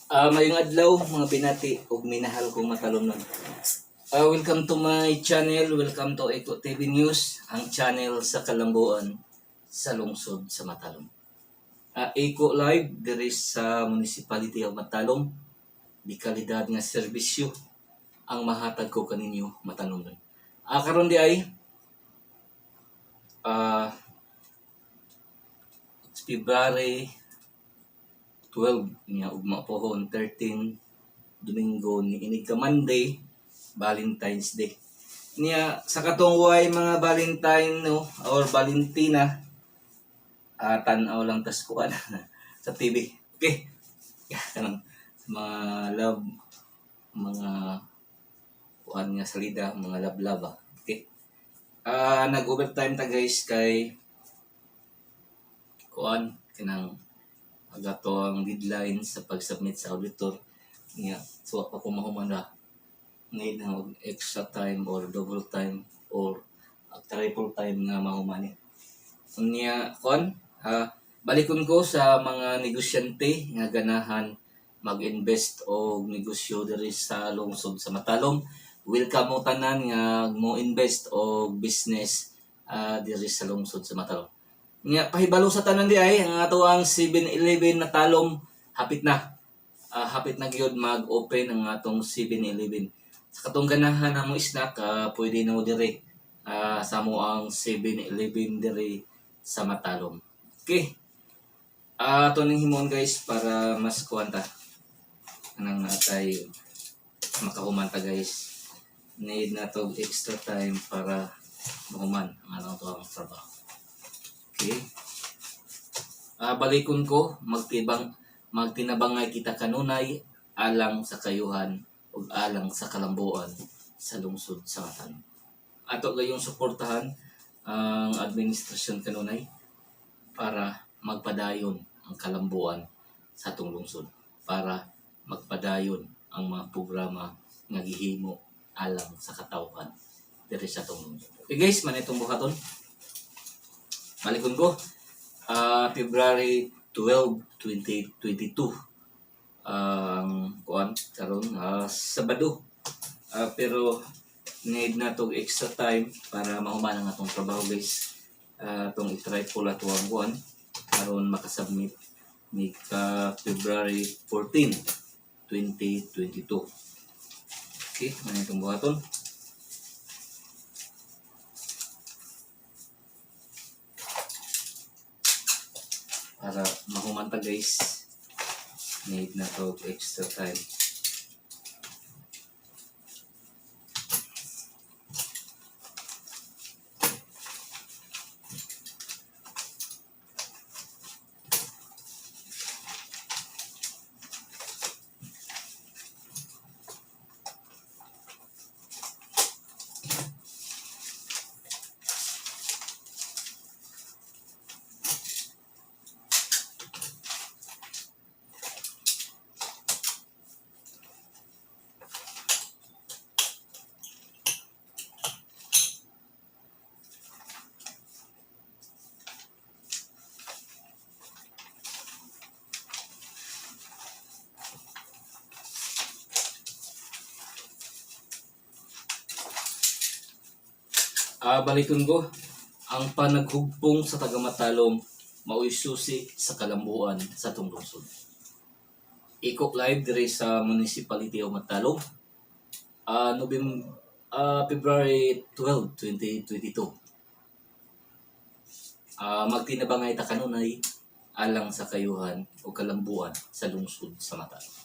Mayong adlaw mga binati ug minahal kong matalomnon. Welcome to my channel, welcome to Eko TV News, ang channel sa kalambuan sa lungsod sa Matalom. Eko Live diri sa Municipality of Matalom, di kalidad nga serbisyo ang mahatag ko kaninyo matalomnon. Karon di ay February 12 niya ugma pohon 13 Domingo ni inig ka Monday Valentine's Day niya sa katong way mga Valentine no or Valentina tan-aw lang tas kuan sa TV. Okay, kanang mga love mga kuan nga salida mga love. Okay, nag-overtime ta guys kay kuan kanang agato ang deadline sa pag-submit sa auditor niya. So ako mahuman na need na extra time or double time or triple time nga mahuman niya. Kon balikon ko sa mga negosyante nga ganahan mag-invest o negosyo diri sa lungsod sa Matalom. Welcome mo tanan nga mo invest o business diri sa lungsod sa Matalom. Nga pahibalo sa tanan di ay ang ato ang 7-Eleven Matalom hapit na. Hapit na gyud mag-open ang atong 7-Eleven. Sa katong ganahan na mo snack, pwede na mo diri sa mo ang 7-Eleven diri sa Matalom. Okay. Ato ning himon guys para mas kuanta anang natay makahumanta guys. Need na to extra time para mahuman ang atong to ang trabaho. Okay. Balikon ko magtinabangay kita kanunay alang sa kayuhan ug alang sa kalambuan sa lungsod sa Matalom. Ato gayong suportahan ang administrasyon kanunay para magpadayon ang kalambuan sa atong lungsod, para magpadayon ang mga programa nga gihimo alang sa katawhan diri sa atong lungsod. Okay guys, manitong buhaton. Balikon ko, February 12, 2022 ang kuan karon Sabado. Pero need na tong extra time para mahuman ang atong trabaho guys. Tong i-try po la tuwang kuan karon makasubmit ni February 14, 2022. Okay, manitong buhaton. Para mahumanta guys, need na to extra time. Balikon ko, ang panaghugpong sa taga-Matalom mao'y susi sa kalambuan sa atong lungsod. Eko Live diri sa Municipality of Matalom, February 12, 2022. Magtinabangay ta kanunay alang sa kayuhan o kalambuan sa lungsod sa Matalom.